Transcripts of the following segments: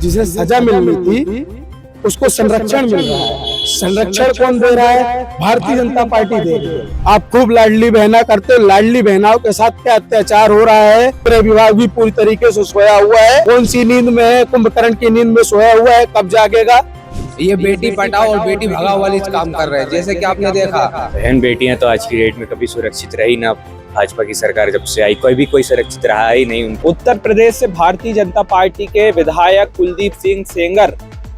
जिसे सजा मिलनी थी उसको संरक्षण मिल रहा है। संरक्षण कौन दे रहा है? भारतीय जनता पार्टी दे रही है। आप खूब लाडली बहना करते हो, लाडली बहनाओं के साथ क्या अत्याचार हो रहा है। गृह विभाग भी पूरी तरीके से सोया हुआ है। कौन सी नींद में है? कुंभकर्ण की नींद में सोया हुआ है, कब जागेगा? ये बेटी पढ़ाओ और बेटी भगाओ वाली काम कर रहे हैं। जैसे कि आपने देखा, बहन बेटियां तो आज की डेट में कभी सुरक्षित रही ना। भाजपा की सरकार जब से आई कोई सुरक्षित रहा ही नहीं। उत्तर प्रदेश से भारतीय जनता पार्टी के विधायक कुलदीप सिंह सेंगर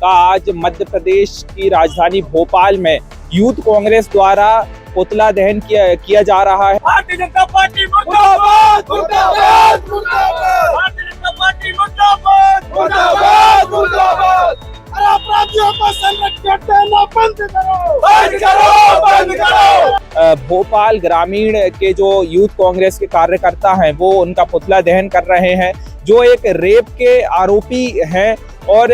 का आज मध्य प्रदेश की राजधानी भोपाल में यूथ कांग्रेस द्वारा पुतला दहन किया जा रहा है। भारतीय जनता पार्टी मुर्दाबाद, मुर्दाबाद, मुर्दाबाद। भारतीय जनता पार्टी मुर्दाबाद, मुर्दाबाद, मुर्दाबाद। अपराधियों को संरक्षण देना बंद करो, बंद करो, बंद करो। भोपाल ग्रामीण के जो यूथ कांग्रेस के कार्यकर्ता हैं वो उनका पुतला दहन कर रहे हैं, जो एक रेप के आरोपी हैं और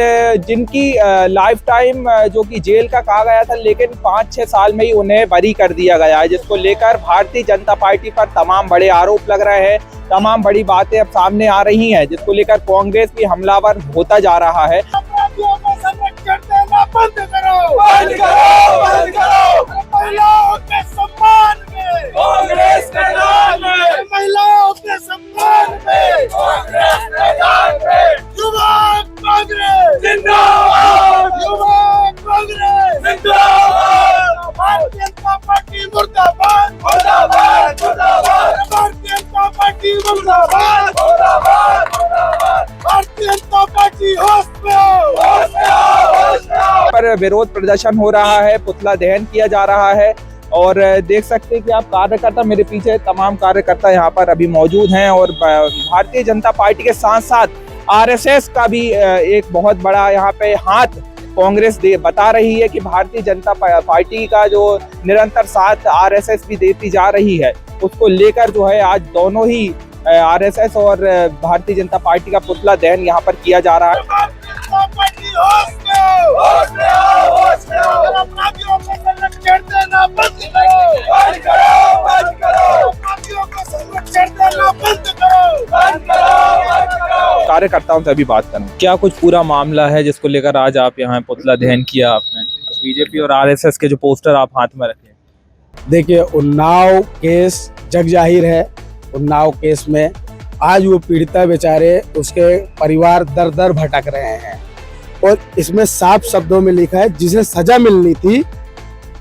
जिनकी लाइफ टाइम जो कि जेल का कहा गया था, लेकिन 5-6 साल में ही उन्हें बरी कर दिया गया है, जिसको लेकर भारतीय जनता पार्टी पर तमाम बड़े आरोप लग रहे हैं। तमाम बड़ी बातें अब सामने आ रही हैं, जिसको लेकर कांग्रेस भी हमलावर होता जा रहा है। अपराधियों को संरक्षण देना बंद करो, बंद करो, बंद करो। महिलाओं के सम्मान में कांग्रेस मैदान में, महिलाओं के सम्मान में कांग्रेस मैदान में। युवा कांग्रेस जिंदाबाद, युवा कांग्रेस जिंदाबाद। भारतीय जनता पार्टी मुर्दाबाद, मुर्दाबाद, मुर्दाबाद। भारतीय जनता पार्टी मुर्दाबाद, मुर्दाबाद, मुर्दाबाद। भारतीय जनता पार्टी होश में आओ, होश में आओ, होश में आओ। पर विरोध प्रदर्शन हो रहा है, पुतला दहन किया जा रहा है और देख सकते हैं कि आप कार्यकर्ता, मेरे पीछे तमाम कार्यकर्ता यहाँ पर अभी मौजूद हैं और भारतीय जनता पार्टी के साथ साथ आरएसएस का भी एक बहुत बड़ा यहाँ पे हाथ कांग्रेस बता रही है कि भारतीय जनता पार्टी का जो निरंतर साथ आरएसएस भी देती जा रही है, उसको लेकर जो है आज दोनों ही आरएसएस और भारतीय जनता पार्टी का पुतला दहन यहाँ पर किया जा रहा है। अपराधियों को संरक्षण देना बंद करो, बंद करो, बंद करो। अपराधियों को संरक्षण देना बंद करो, बंद करो, बंद करो। कार्यकर्ताओं से अभी बात करूं, क्या कुछ पूरा मामला है जिसको लेकर आज आप यहाँ पुतला दहन किया आपने? बीजेपी और आरएसएस के जो पोस्टर आप हाथ में रखे। देखिए, उन्नाव केस जग जाहिर है। उन्नाव केस में आज वो पीड़िता बेचारे, उसके परिवार दर दर भटक रहे हैं और इसमें साफ शब्दों में लिखा है जिसे सजा मिलनी थी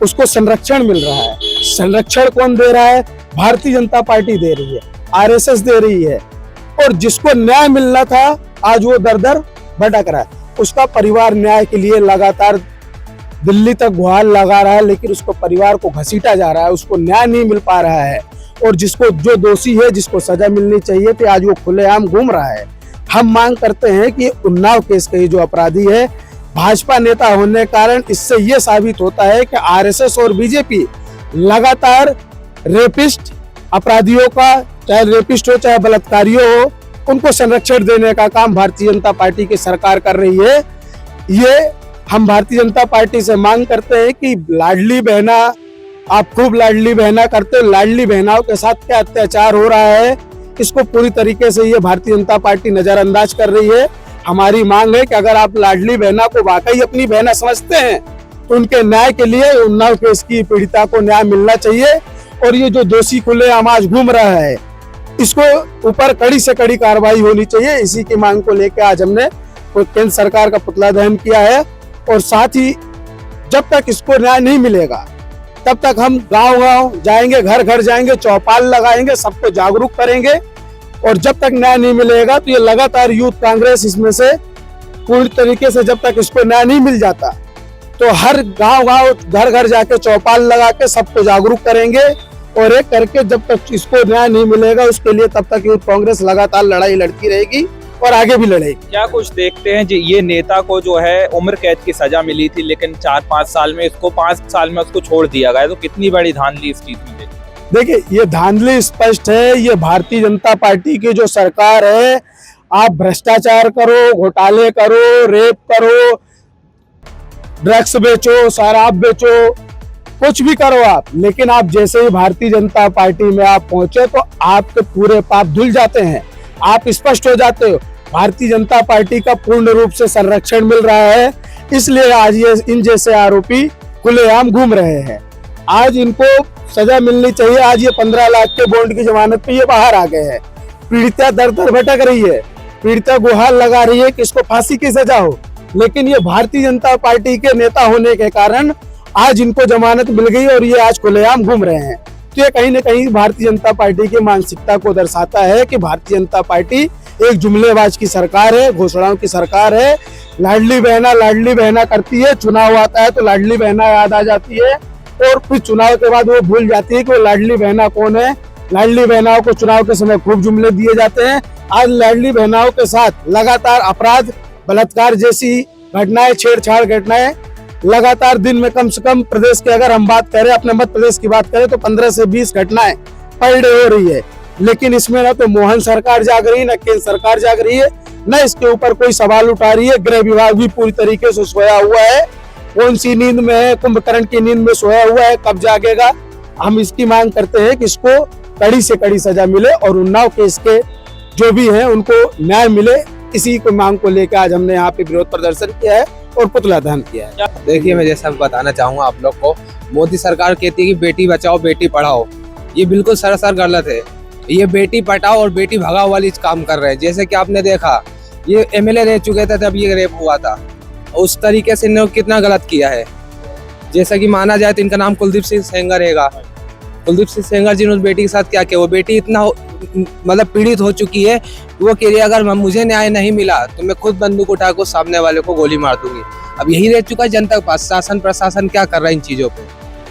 उसको संरक्षण मिल रहा है। संरक्षण कौन दे रहा है? भारतीय जनता पार्टी दे रही है, आरएसएस दे रही है। और जिसको न्याय मिलना था आज वो दर दर भटक रहा है। उसका परिवार न्याय के लिए लगातार दिल्ली तक गुहार लगा रहा है, लेकिन उसको परिवार को घसीटा जा रहा है, उसको न्याय नहीं मिल पा रहा है। और जिसको जो दोषी है, जिसको सजा मिलनी चाहिए थी, आज वो खुलेआम घूम रहा है। हम मांग करते हैं कि उन्नाव केस के जो अपराधी है, भाजपा नेता होने के कारण इससे ये साबित होता है कि आरएसएस और बीजेपी लगातार रेपिस्ट अपराधियों का, चाहे रेपिस्ट हो चाहे बलात्कारियों हो, उनको संरक्षण देने का काम भारतीय जनता पार्टी की सरकार कर रही है। ये हम भारतीय जनता पार्टी से मांग करते हैं कि लाडली बहना, आप खूब लाडली बहना करते हो, लाडली बहनाओं के साथ क्या अत्याचार हो रहा है, इसको पूरी तरीके से ये भारतीय जनता पार्टी नजरअंदाज कर रही है। हमारी मांग है कि अगर आप लाडली बहना को वाकई अपनी बहना समझते हैं तो उनके न्याय के लिए उन्नाव केस की पीड़िता को न्याय मिलना चाहिए। और ये जो दोषी खुलेआम आज घूम रहा है, इसको ऊपर कड़ी से कड़ी कार्रवाई होनी चाहिए। इसी की मांग को लेकर आज हमने केंद्र सरकार का पुतला दहन किया है। और साथ ही जब तक इसको न्याय नहीं मिलेगा तब तक हम गांव-गांव जाएंगे, घर घर जाएंगे, चौपाल लगाएंगे, सबको जागरूक करेंगे। और जब तक न्याय नहीं मिलेगा तो ये लगातार यूथ कांग्रेस इसमें से पूरी तरीके से, जब तक इसको न्याय नहीं मिल जाता तो हर गांव-गांव, घर घर जाके चौपाल लगा के सबको जागरूक करेंगे। और एक करके जब तक इसको न्याय नहीं मिलेगा उसके लिए तब तक यूथ कांग्रेस लगातार लड़ाई लड़ती रहेगी और आगे भी लड़ेगी। क्या कुछ देखते हैं जी, ये नेता को जो है उम्र कैद की सजा मिली थी, लेकिन 4-5 साल में इसको 5 साल में उसको छोड़ दिया गया, तो कितनी बड़ी धांधली इस चीज में? देखिए, ये धांधली स्पष्ट है। ये भारतीय जनता पार्टी की जो सरकार है, आप भ्रष्टाचार करो, घोटाले करो, रेप करो, ड्रग्स बेचो, शराब बेचो, कुछ भी करो आप, लेकिन आप जैसे ही भारतीय जनता पार्टी में आप पहुंचे तो आपके पूरे पाप धुल जाते हैं, आप स्पष्ट हो जाते हो। भारतीय जनता पार्टी का पूर्ण रूप से संरक्षण मिल रहा है, इसलिए आज ये इन जैसे आरोपी खुलेआम घूम रहे हैं। आज इनको सजा मिलनी चाहिए। आज ये 15 लाख के बॉन्ड की जमानत पे ये बाहर आ गए हैं। पीड़िता दर दर भटक रही है, पीड़िता गुहार लगा रही है कि इसको फांसी की सजा हो, लेकिन ये भारतीय जनता पार्टी के नेता होने के कारण आज इनको जमानत मिल गई और ये आज खुलेआम घूम रहे हैं। तो ये कहीं न कहीं भारतीय जनता पार्टी की मानसिकता को दर्शाता है कि भारतीय जनता पार्टी एक जुमलेबाज की सरकार है, घोषणाओं की सरकार है। लाडली बहना करती है, चुनाव आता है तो लाडली बहना याद आ जाती है और फिर चुनाव के बाद वो भूल जाती है कि वो लाडली बहना कौन है। लाडली बहनाओं को चुनाव के समय खूब जुमले दिए जाते हैं। आज लाडली बहनाओं के साथ लगातार अपराध, बलात्कार जैसी घटनाएं, छेड़छाड़ घटनाएं लगातार दिन में कम से कम प्रदेश की अगर हम बात करें, अपने मध्य प्रदेश की बात करें तो 15 से 20 घटनाएं पर डे हो रही है। लेकिन इसमें ना तो मोहन सरकार जाग रही है, न केंद्र सरकार जाग रही है, न इसके ऊपर कोई सवाल उठा रही है। गृह विभाग भी पूरी तरीके से सोया हुआ है। कौन सी नींद में है? कुंभकर्ण की नींद में सोया हुआ है। कब जागेगा? हम इसकी मांग करते हैं कि इसको कड़ी से कड़ी सजा मिले और उन्नाव केस के जो भी हैं उनको न्याय मिले। इसी को मांग को लेकर आज हमने यहाँ पे विरोध प्रदर्शन किया है और पुतला दहन किया है। देखिए, मैं जैसा बताना चाहूंगा आप लोग को, मोदी सरकार कहती है कि बेटी बचाओ बेटी पढ़ाओ, ये बिल्कुल सरासर गलत है। ये बेटी पढ़ाओ और बेटी भगाओ वाली काम कर रहे हैं। जैसे कि आपने देखा, ये एमएलए रह चुके थे तब ये रेप हुआ था, उस तरीके से इन्होंने कितना गलत किया है। जैसा कि माना जाए तो इनका नाम कुलदीप सिंह सेंगर रहेगा। कुलदीप सिंह सेंगर जी ने उस बेटी के साथ क्या किया? वो बेटी इतना मतलब पीड़ित हो चुकी है, वो कह रही है अगर मुझे न्याय नहीं मिला तो मैं खुद बंदूक उठा कर सामने वाले को गोली मार दूंगी। अब यही रह चुका है जनता के पास। शासन प्रशासन क्या कर रहा है इन चीजों पे?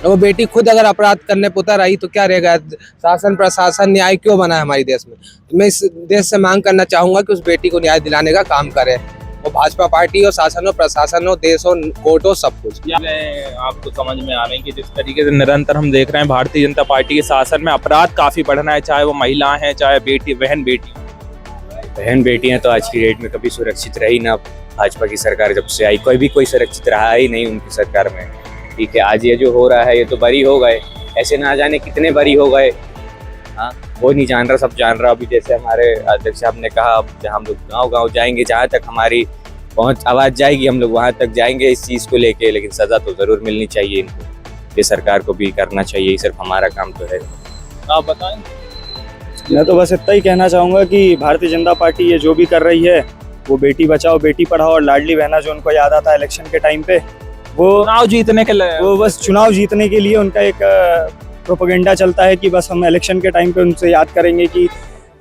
वो बेटी खुद अगर अपराध करने पे उतर आई तो क्या रहेगा? शासन प्रशासन न्याय क्यों बना है हमारे देश में? मैं इस देश से मांग करना चाहूंगा कि उस बेटी को न्याय दिलाने का काम करे। वो भाजपा पार्टी हो, शासन हो, प्रशासन हो, देश हो, कोर्ट हो, सब कुछ। आपको समझ में आ रहे हैं कि जिस तरीके से निरंतर हम देख रहे हैं भारतीय जनता पार्टी के शासन में अपराध काफी बढ़ रहा है, चाहे वो महिलाएं हैं, चाहे बहन बेटियां तो आज की डेट में कभी सुरक्षित रही ना। भाजपा की सरकार जब से आई कोई सुरक्षित रहा ही नहीं उनकी सरकार में। ठीक है, आज ये जो हो रहा है ये तो बरी हो गए, ऐसे ना जाने कितने बरी हो गए। हाँ, वो नहीं जान रहा, सब जान रहा। अभी जैसे हमारे अध्यक्ष साहब ने कहा, हम लोग गांव जाएंगे, जहाँ तक हमारी पहुंच आवाज जाएगी हम लोग वहां तक जाएंगे इस चीज को लेके। लेकिन सजा तो जरूर मिलनी चाहिए इनको, ये सरकार को भी करना चाहिए, सिर्फ हमारा काम तो है। आप बताएं। मैं तो बस इतना ही कहना चाहूँगा कि भारतीय जनता पार्टी ये जो भी कर रही है, वो बेटी बचाओ बेटी पढ़ाओ और लाडली बहना जो उनको याद आता है इलेक्शन के टाइम पे, वो चुनाव जीतने के लिए, वो बस चुनाव जीतने के लिए उनका एक प्रोपेगेंडा चलता है कि बस हम इलेक्शन के टाइम पे उनसे याद करेंगे कि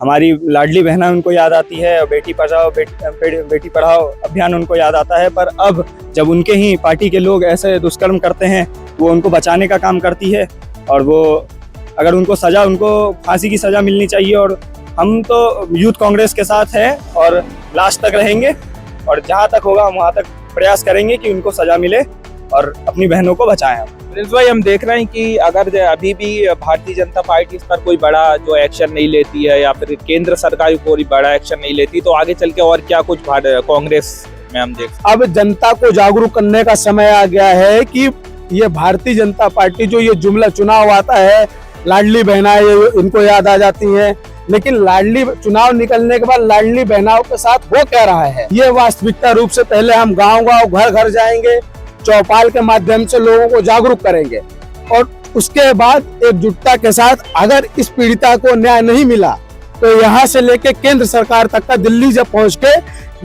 हमारी लाडली बहना उनको याद आती है और बेटी बचाओ बेटी पढ़ाओ अभियान उनको याद आता है। पर अब जब उनके ही पार्टी के लोग ऐसे दुष्कर्म करते हैं, वो उनको बचाने का काम करती है और वो अगर उनको फांसी की सजा मिलनी चाहिए। और हम तो यूथ कांग्रेस के साथ हैं और लास्ट तक रहेंगे और जहाँ तक होगा हम वहाँ तक प्रयास करेंगे कि उनको सजा मिले और अपनी बहनों को बचाएं। प्रिंस भाई, हम देख रहे हैं कि अगर अभी भी भारतीय जनता पार्टी इस पर कोई बड़ा जो एक्शन नहीं लेती है या फिर केंद्र सरकार कोई बड़ा एक्शन नहीं लेती, तो आगे चल के और क्या कुछ कांग्रेस में हम देख। अब जनता को जागरूक करने का समय आ गया है कि ये भारतीय जनता पार्टी जो ये जुमला चुनाव आता है, लाडली बहना इनको याद आ जाती है, लेकिन लाडली चुनाव निकलने के बाद लाडली बहनाओं के साथ हो क्या रहा है ये वास्तविकता रूप से पहले हम गांव घर घर जाएंगे, चौपाल के माध्यम से लोगों को जागरूक करेंगे और उसके बाद एकजुटता के साथ अगर इस पीड़िता को न्याय नहीं मिला तो यहाँ से लेके केंद्र सरकार तक का दिल्ली जब पहुंच के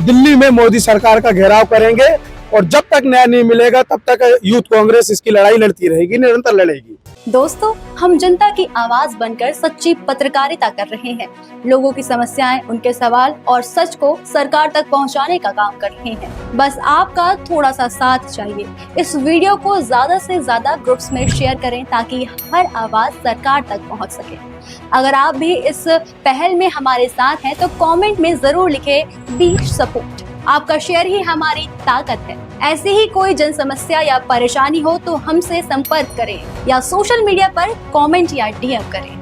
दिल्ली में मोदी सरकार का घेराव करेंगे और जब तक न्याय नहीं मिलेगा तब तक यूथ कांग्रेस इसकी लड़ाई लड़ती रहेगी, निरंतर लड़ेगी। दोस्तों, हम जनता की आवाज बनकर सच्ची पत्रकारिता कर रहे हैं। लोगों की समस्याएं, उनके सवाल और सच को सरकार तक पहुंचाने का काम कर रहे हैं। बस आपका थोड़ा सा साथ चाहिए। इस वीडियो को ज्यादा से ज्यादा ग्रुप्स में शेयर करें ताकि हर आवाज सरकार तक पहुंच सके। अगर आप भी इस पहल में हमारे साथ हैं तो कमेंट में जरूर लिखें बी सपोर्ट। आपका शेयर ही हमारी ताकत है। ऐसी ही कोई जन समस्या या परेशानी हो तो हमसे संपर्क करें या सोशल मीडिया पर कमेंट या डीएम करें।